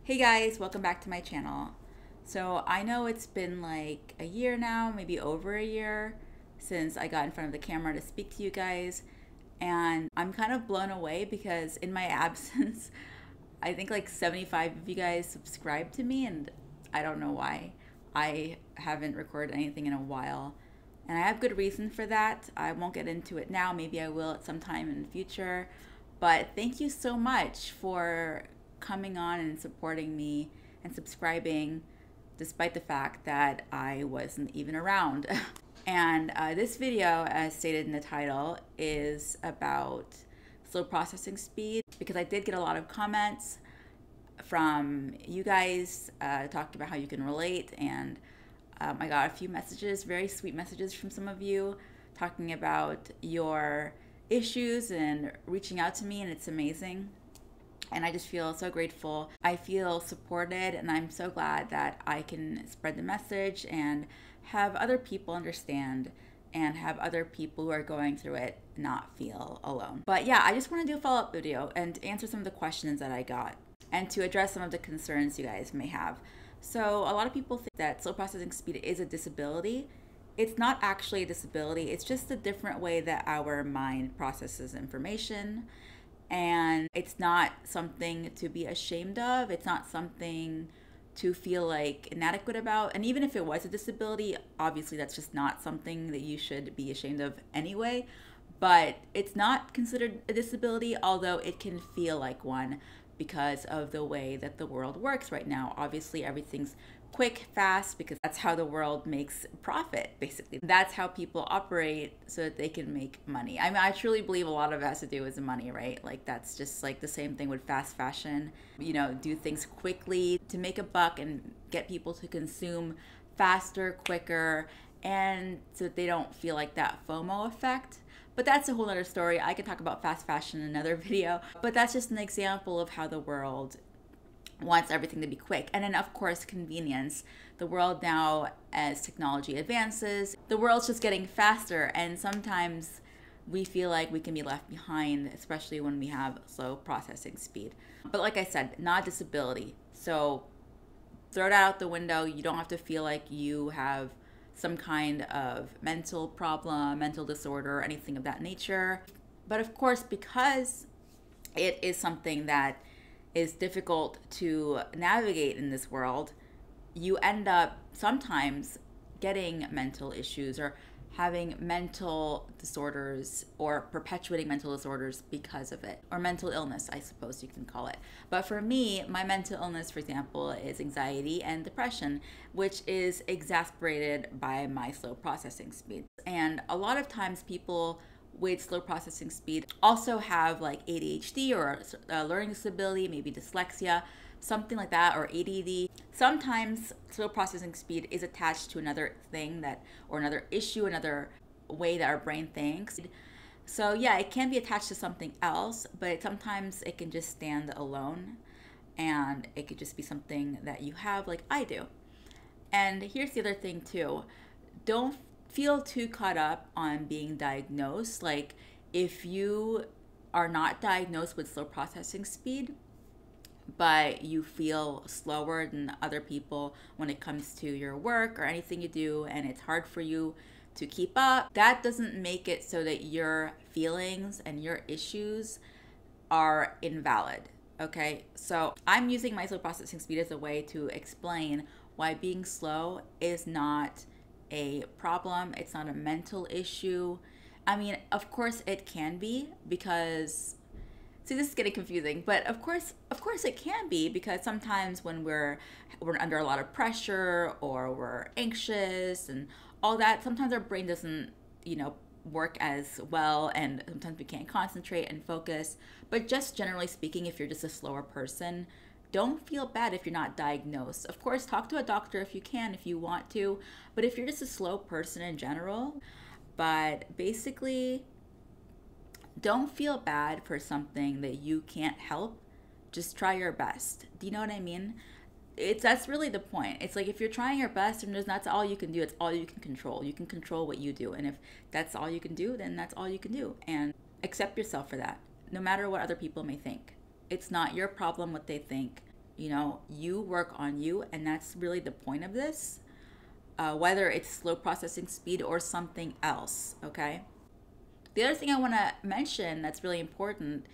Hey guys, welcome back to my channel. So I know it's been like a year now, maybe over a year, since I got in front of the camera to speak to you guys, and I'm kind of blown away because in my absence, I think like 75 of you guys subscribed to me, and I don't know why. I haven't recorded anything in a while, and I have good reason for that. I won't get into it now, maybe I will at some time in the future, but thank you so much for coming on and supporting me and subscribing despite the fact that I wasn't even around. And this video, as stated in the title, is about slow processing speed because I did get a lot of comments from you guys talking about how you can relate, and I got a few messages, very sweet messages from some of you talking about your issues and reaching out to me, and it's amazing. And I just feel so grateful. I feel supported, and I'm so glad that I can spread the message and have other people understand and have other people who are going through it not feel alone. But yeah, I just want to do a follow-up video and answer some of the questions that I got and to address some of the concerns you guys may have. So a lot of people think that slow processing speed is a disability. It's not actually a disability. It's just a different way that our mind processes information. And it's not something to be ashamed of. It's not something to feel like inadequate about. And even if it was a disability, obviously that's just not something that you should be ashamed of anyway. But it's not considered a disability, although it can feel like one because of the way that the world works right now. Obviously, everything's quick, fast, because that's how the world makes profit, basically. That's how people operate so that they can make money. I mean, I truly believe a lot of it has to do with the money, right? Like, that's just like the same thing with fast fashion. You know, do things quickly to make a buck and get people to consume faster, quicker, and so that they don't feel like that FOMO effect. But that's a whole other story. I could talk about fast fashion in another video, but that's just an example of how the world wants everything to be quick. And then of course convenience. The world now, as technology advances, the world's just getting faster, and sometimes we feel like we can be left behind, especially when we have slow processing speed. But like I said, not a disability. So throw that out the window. You don't have to feel like you have some kind of mental problem, mental disorder, or anything of that nature. But of course, because it is something that is difficult to navigate in this world, you end up sometimes getting mental issues or having mental disorders or perpetuating mental disorders because of it, or mental illness, I suppose you can call it. But for me, my mental illness, for example, is anxiety and depression, which is exacerbated by my slow processing speed. And a lot of times people with slow processing speed also have like ADHD or a learning disability, maybe dyslexia, something like that, or ADD. Sometimes slow processing speed is attached to another thing or another issue, another way that our brain thinks. So yeah, it can be attached to something else, but sometimes it can just stand alone, and it could just be something that you have, like I do. And here's the other thing too. Don't feel too caught up on being diagnosed. Like, if you are not diagnosed with slow processing speed, but you feel slower than other people when it comes to your work or anything you do, and it's hard for you to keep up, that doesn't make it so that your feelings and your issues are invalid. Okay, so I'm using my slow processing speed as a way to explain why being slow is not a problem. It's not a mental issue. I mean, of course it can be, because see, this is getting confusing, but of course it can be, because sometimes when we're under a lot of pressure or we're anxious and all that, sometimes our brain doesn't, work as well, and sometimes we can't concentrate and focus. But just generally speaking, if you're just a slower person, don't feel bad if you're not diagnosed. Of course, talk to a doctor if you can, if you want to, but if you're just a slow person in general, but basically, don't feel bad for something that you can't help. Just try your best. Do you know what I mean? That's really the point. It's like, if you're trying your best and that's all you can do, it's all you can control. You can control what you do. And if that's all you can do, then that's all you can do. And accept yourself for that, no matter what other people may think. It's not your problem what they think. You know, you work on you, and that's really the point of this, whether it's slow processing speed or something else, okay? The other thing I want to mention that's really important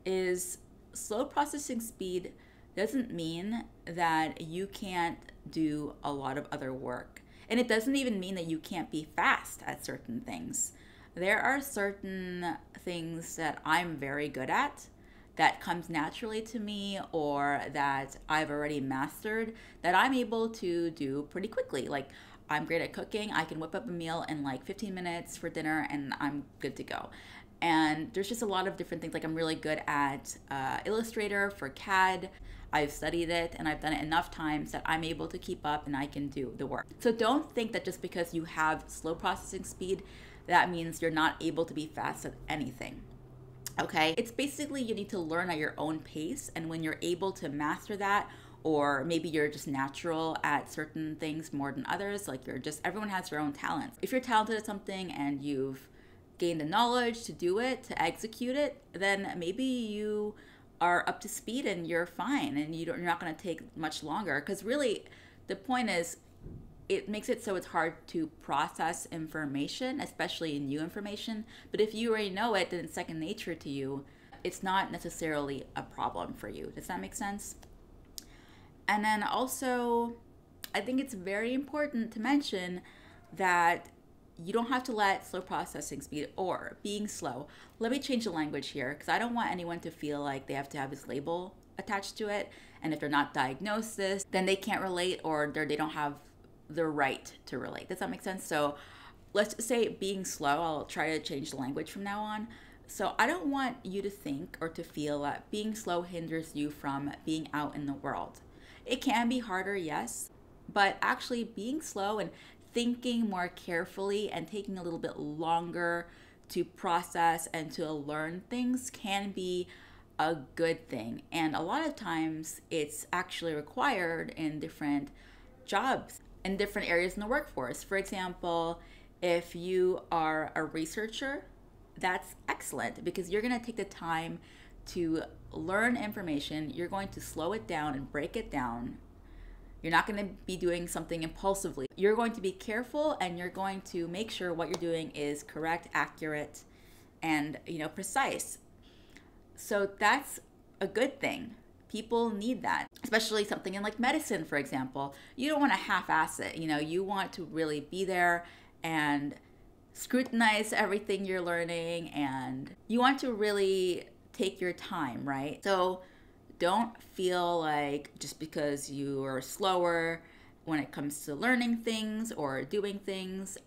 is slow processing speed doesn't mean that you can't do a lot of other work. And it doesn't even mean that you can't be fast at certain things. There are certain things that I'm very good at that comes naturally to me or that I've already mastered that I'm able to do pretty quickly. Like, I'm great at cooking. I can whip up a meal in like 15 minutes for dinner and I'm good to go. And there's just a lot of different things. Like, I'm really good at Illustrator for CAD. I've studied it and I've done it enough times that I'm able to keep up and I can do the work. So don't think that just because you have slow processing speed, that means you're not able to be fast at anything. Okay? It's basically you need to learn at your own pace, and when you're able to master that, or maybe you're just natural at certain things more than others, like everyone has their own talents. If you're talented at something and you've gained the knowledge to do it, to execute it, then maybe you are up to speed and you're fine and you're not going to take much longer. Because really, the point is, it makes it so it's hard to process information, especially new information. But if you already know it, then it's second nature to you. It's not necessarily a problem for you. Does that make sense? And then also, I think it's very important to mention that you don't have to let slow processing speed or being slow. Let me change the language here because I don't want anyone to feel like they have to have this label attached to it. And if they're not diagnosed this, then they can't relate or they don't have the right to relate. Does that make sense? So let's just say being slow. I'll try to change the language from now on. So I don't want you to think or to feel that being slow hinders you from being out in the world. It can be harder, yes, but actually being slow and thinking more carefully and taking a little bit longer to process and to learn things can be a good thing. And a lot of times it's actually required in different jobs, in different areas in the workforce. For example, if you are a researcher, that's excellent because you're going to take the time to learn information. You're going to slow it down and break it down. You're not going to be doing something impulsively. You're going to be careful and you're going to make sure what you're doing is correct, accurate, and precise. So that's a good thing. People need that, especially something in like medicine, for example. You don't want to half-ass it. You want to really be there and scrutinize everything you're learning, and you want to really take your time, right? So don't feel like just because you are slower when it comes to learning things or doing things,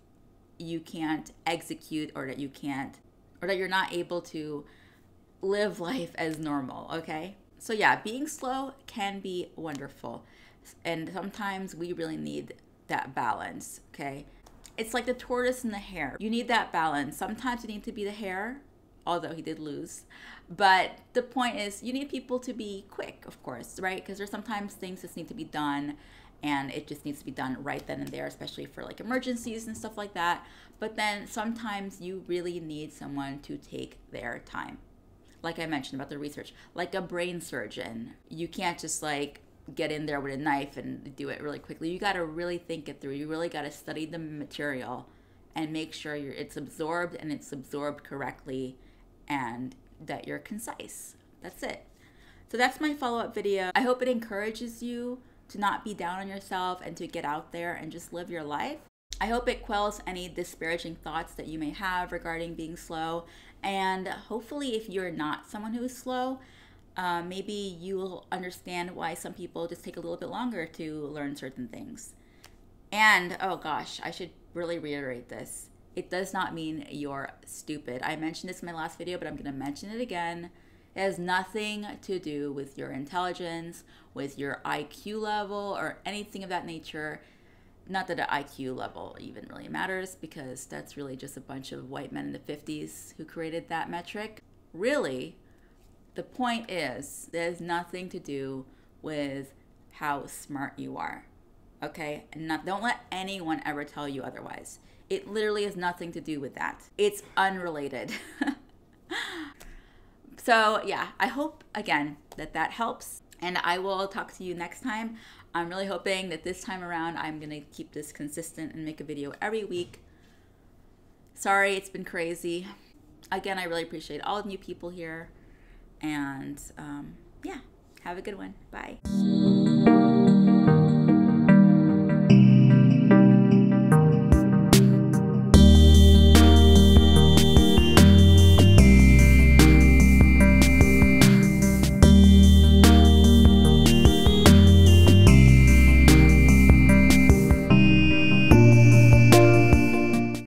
you can't execute or that you're not able to live life as normal, okay? So yeah, being slow can be wonderful. And sometimes we really need that balance, okay? It's like the tortoise and the hare. You need that balance. Sometimes you need to be the hare, although he did lose. But the point is, you need people to be quick, of course, right? Because there's sometimes things that need to be done and it just needs to be done right then and there, especially for like emergencies and stuff like that. But then sometimes you really need someone to take their time. Like I mentioned about the research, like a brain surgeon. You can't just like get in there with a knife and do it really quickly. You got to really think it through. You really got to study the material and make sure it's absorbed and it's absorbed correctly and that you're concise. That's it. So that's my follow-up video. I hope it encourages you to not be down on yourself and to get out there and just live your life. I hope it quells any disparaging thoughts that you may have regarding being slow. And hopefully if you're not someone who is slow, maybe you'll understand why some people just take a little bit longer to learn certain things. And, oh gosh, I should really reiterate this. It does not mean you're stupid. I mentioned this in my last video, but I'm going to mention it again. It has nothing to do with your intelligence, with your IQ level, or anything of that nature. Not that an IQ level even really matters, because that's really just a bunch of white men in the 50s who created that metric. Really, the point is, it has nothing to do with how smart you are, okay? And don't let anyone ever tell you otherwise. It literally has nothing to do with that. It's unrelated. So yeah, I hope, again, that helps. And I will talk to you next time. I'm really hoping that this time around I'm going to keep this consistent and make a video every week. Sorry, it's been crazy. Again, I really appreciate all the new people here. And yeah, have a good one. Bye.